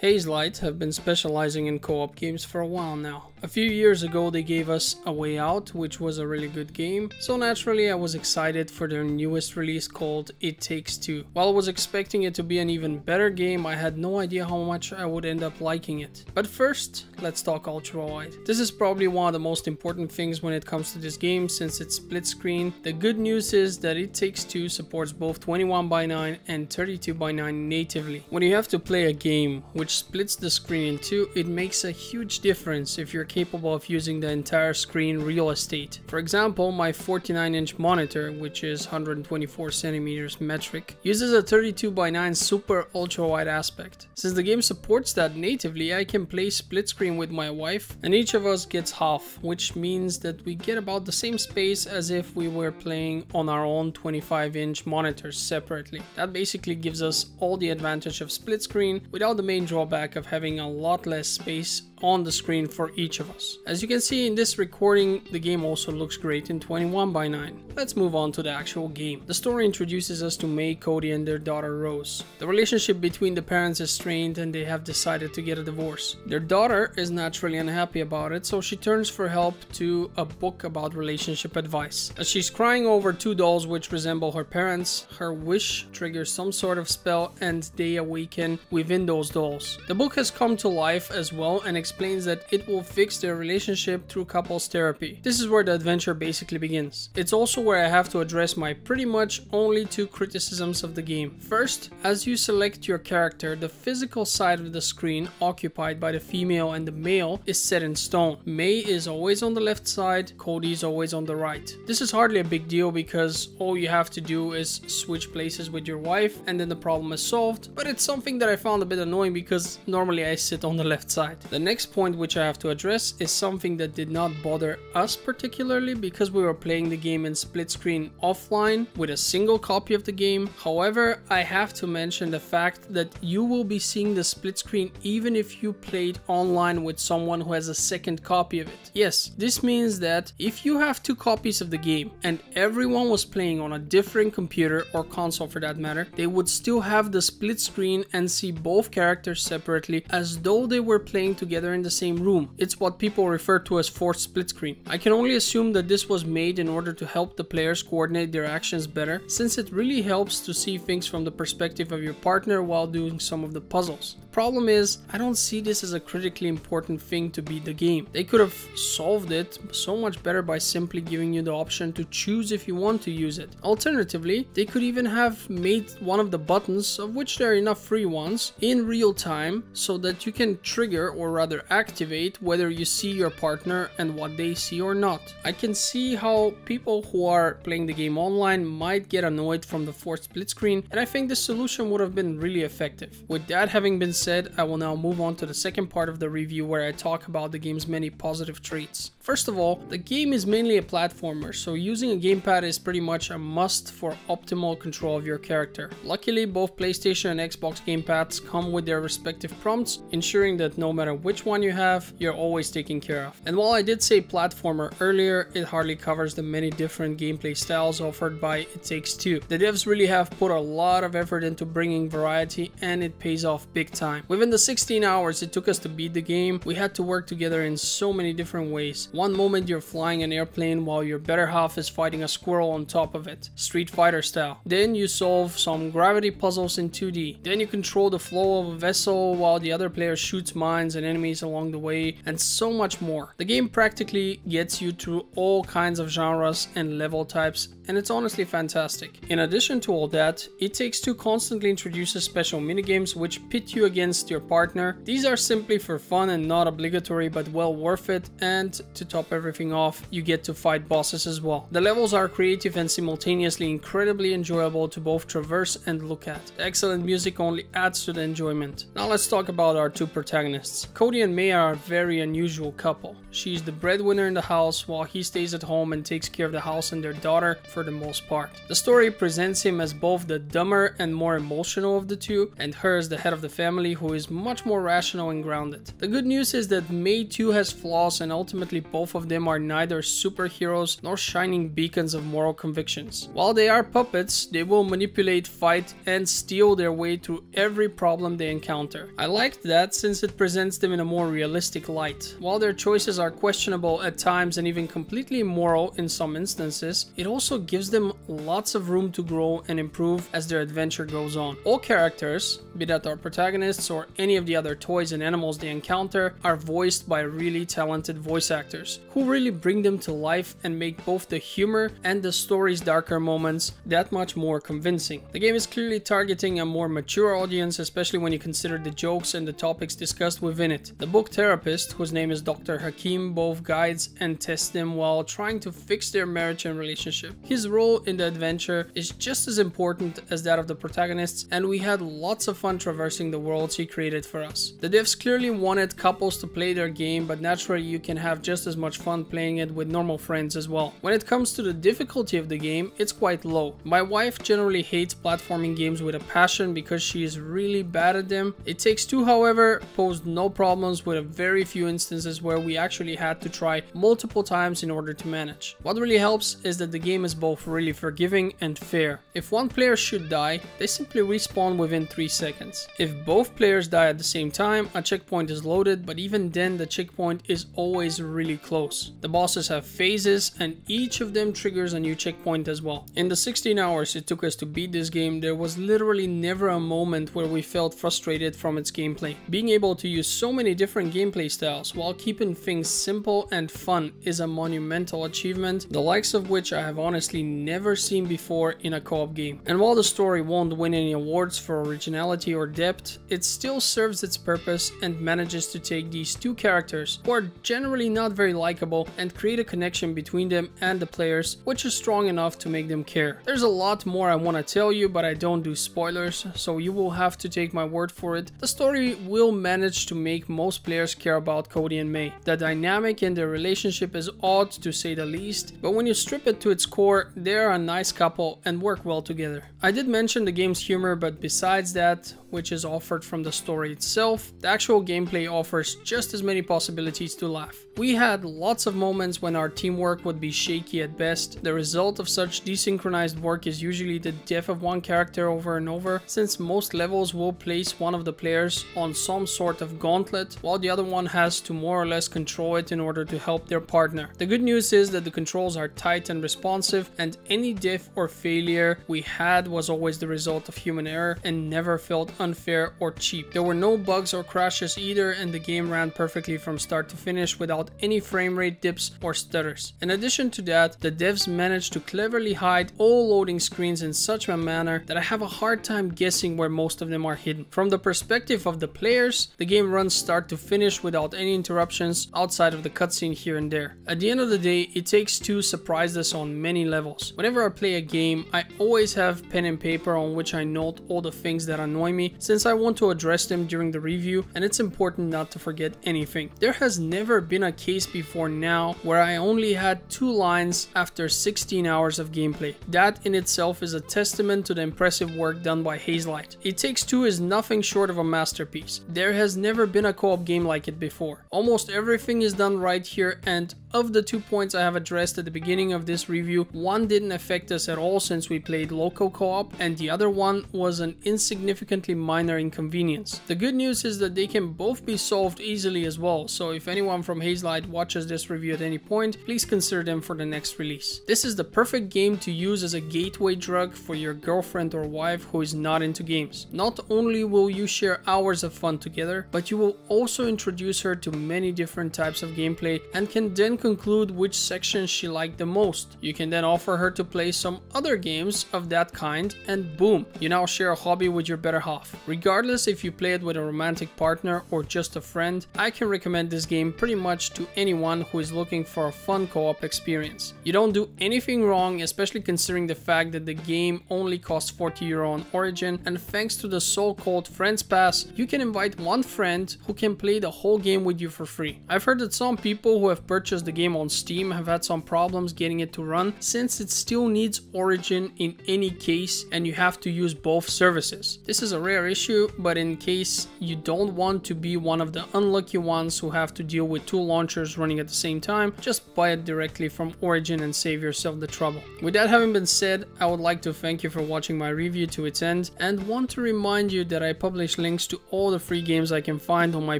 Hazelight have been specializing in co-op games for a while now. A few years ago they gave us A Way Out, which was a really good game, so naturally I was excited for their newest release called It Takes Two. While I was expecting it to be an even better game, I had no idea how much I would end up liking it. But first, let's talk Ultrawide. This is probably one of the most important things when it comes to this game since it's split screen. The good news is that It Takes Two supports both 21:9 and 32:9 natively. When you have to play a game which splits the screen in two, it makes a huge difference if you're capable of using the entire screen real estate. For example, my 49-inch monitor, which is 124 centimeters metric, uses a 32:9 super ultra wide aspect. Since the game supports that natively, I can play split screen with my wife and each of us gets half, which means that we get about the same space as if we were playing on our own 25-inch monitors separately. That basically gives us all the advantage of split screen without the main drawback of having a lot less space on the screen for each of us. As you can see in this recording, the game also looks great in 21:9. Let's move on to the actual game. The story introduces us to May, Cody and their daughter Rose. The relationship between the parents is strained and they have decided to get a divorce. Their daughter is naturally unhappy about it, so she turns for help to a book about relationship advice. As she's crying over two dolls which resemble her parents, her wish triggers some sort of spell and they awaken within those dolls. The book has come to life as well and explains that it will fix their relationship through couples therapy. This is where the adventure basically begins. It's also where I have to address my pretty much only two criticisms of the game. First, as you select your character, the physical side of the screen occupied by the female and the male is set in stone. May is always on the left side, Cody is always on the right. This is hardly a big deal because all you have to do is switch places with your wife and then the problem is solved, but it's something that I found a bit annoying because normally I sit on the left side. The next point which I have to address is something that did not bother us particularly because we were playing the game in split screen offline with a single copy of the game. However, I have to mention the fact that you will be seeing the split screen even if you played online with someone who has a second copy of it. Yes, this means that if you have two copies of the game and everyone was playing on a different computer or console for that matter, they would still have the split screen and see both characters separately as though they were playing together in the same room. It's what people refer to as forced split screen. I can only assume that this was made in order to help the players coordinate their actions better, since it really helps to see things from the perspective of your partner while doing some of the puzzles. The problem is, I don't see this as a critically important thing to beat the game. They could have solved it so much better by simply giving you the option to choose if you want to use it. Alternatively, they could even have made one of the buttons, of which there are enough free ones, in real time so that you can trigger or rather activate whether you see your partner and what they see or not. I can see how people who are playing the game online might get annoyed from the forced split screen, and I think this solution would have been really effective. With that having been said, I will now move on to the second part of the review where I talk about the game's many positive traits. First of all, the game is mainly a platformer, so using a gamepad is pretty much a must for optimal control of your character. Luckily, both PlayStation and Xbox gamepads come with their respective prompts, ensuring that no matter which one you have, you're always taken care of. And while I did say platformer earlier, it hardly covers the many different gameplay styles offered by It Takes Two. The devs really have put a lot of effort into bringing variety and it pays off big time. Within the 16 hours it took us to beat the game, we had to work together in so many different ways. One moment you're flying an airplane while your better half is fighting a squirrel on top of it, Street Fighter style. Then you solve some gravity puzzles in 2D. Then you control the flow of a vessel while the other player shoots mines and enemies along the way, and so much more. The game practically gets you through all kinds of genres and level types, and it's honestly fantastic. In addition to all that, It Takes Two constantly introduces special minigames which pit you against your partner. These are simply for fun and not obligatory, but well worth it, and to top everything off, you get to fight bosses as well. The levels are creative and simultaneously incredibly enjoyable to both traverse and look at. The excellent music only adds to the enjoyment. Now let's talk about our two protagonists. Cody and Maya are a very unusual couple. She's the breadwinner in the house while he stays at home and takes care of the house and their daughter for the most part. The story presents him as both the dumber and more emotional of the two, and her as the head of the family who is much more rational and grounded. The good news is that May too has flaws, and ultimately both of them are neither superheroes nor shining beacons of moral convictions. While they are puppets, they will manipulate, fight, and steal their way through every problem they encounter. encounter. I liked that since it presents them in a more realistic light. While their choices are questionable at times and even completely immoral in some instances, it also gives them lots of room to grow and improve as their adventure goes on. All characters, be that our protagonists or any of the other toys and animals they encounter, are voiced by really talented voice actors who really bring them to life and make both the humor and the story's darker moments that much more convincing. The game is clearly targeting a more mature audience, especially when you consider the jokes and the topics discussed within it. The book therapist, whose name is Dr. Hakim, both guides and tests them while trying to fix their marriage and relationship. His role in the adventure is just as important as that of the protagonists, and we had lots of fun traversing the worlds he created for us. The devs clearly wanted couples to play their game, but naturally you can have just as much fun playing it with normal friends as well. When it comes to the difficulty of the game, it's quite low. My wife generally hates platforming games with a passion because she is really bad at them. It Takes Two, however, posed no problems, with a very few instances where we actually had to try multiple times in order to manage. What really helps is that the game is both really forgiving and fair. If one player should die, they simply respawn within 3 seconds. If both players die at the same time, a checkpoint is loaded, but even then the checkpoint is always really close. The bosses have phases and each of them triggers a new checkpoint as well. In the 16 hours it took us to beat this game, there was literally never a moment where we felt frustrated from its gameplay. Being able to use so many different gameplay styles while keeping things simple and fun is a monumental achievement, the likes of which I have honestly never seen before in a co-op game. And while the story won't win any awards for originality or depth, it still serves its purpose and manages to take these two characters, who are generally not very likable, and create a connection between them and the players, which is strong enough to make them care. There's a lot more I want to tell you, but I don't do spoilers, so you will have to take my word for it. The story will manage to make most players care about Cody and May. The dynamic in their relationship is odd to say the least, but when you strip it to its core, they're a nice couple and work well together. I did mention the game's humor, but besides that, which is offered from the story itself, the actual gameplay offers just as many possibilities to laugh. We had lots of moments when our teamwork would be shaky at best. The result of such desynchronized work is usually the death of one character over and over, since most levels will place one of the players on some sort of gauntlet, while the other one has to more or less control it in order to help their partner. The good news is that the controls are tight and responsive, and any death or failure we had was always the result of human error and never felt unfair or cheap. There were no bugs or crashes either, and the game ran perfectly from start to finish without any frame rate dips or stutters. In addition to that, the devs managed to cleverly hide all loading screens in such a manner that I have a hard time guessing where most of them are hidden. From the perspective of the players, the game runs start to finish without any interruptions outside of the cutscene here and there. At the end of the day, It Takes Two surprised us on many levels. Whenever I play a game, I always have pen and paper on which I note all the things that annoy me, since I want to address them during the review, and it's important not to forget anything. There has never been a case before now where I only had 2 lines after 16 hours of gameplay. That in itself is a testament to the impressive work done by Hazelight. It Takes Two is nothing short of a masterpiece. There has never been a co-op game like it before. Almost everything is done right here, and of the 2 points I have addressed at the beginning of this review, one didn't affect us at all since we played local co-op, and the other one was an insignificantly minor inconvenience. The good news is that they can both be solved easily as well, so if anyone from Hazelight watches this review at any point, please consider them for the next release. This is the perfect game to use as a gateway drug for your girlfriend or wife who is not into games. Not only will you share hours of fun together, but you will also introduce her to many different types of gameplay and can then conclude which sections she liked the most. You can then offer her to play some other games of that kind, and boom, you now share a hobby with your better half. Regardless if you play it with a romantic partner or just a friend, I can recommend this game pretty much to anyone who is looking for a fun co-op experience. You don't do anything wrong, especially considering the fact that the game only costs €40 on Origin, and thanks to the so-called Friends Pass, you can invite one friend who can play the whole game with you for free. I've heard that some people who have purchased the game on Steam have had some problems getting it to run, since it still needs Origin in any case and you have to use both services. This is a rare issue, but in case you don't want to be one of the unlucky ones who have to deal with two launchers running at the same time, just buy it directly from Origin and save yourself the trouble. With that having been said, I would like to thank you for watching my review to its end and want to remind you that I publish links to all the free games I can find on my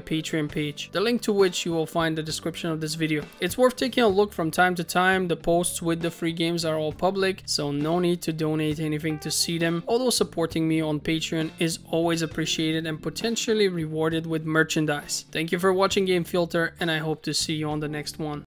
Patreon page, the link to which you will find in the description of this video. It's worth taking a look from time to time. The posts with the free games are all public, so no need to donate anything to see them, although supporting me on Patreon is always appreciated and potentially rewarded with merchandise. Thank you for watching Game Filter, and I hope to see you on the next one.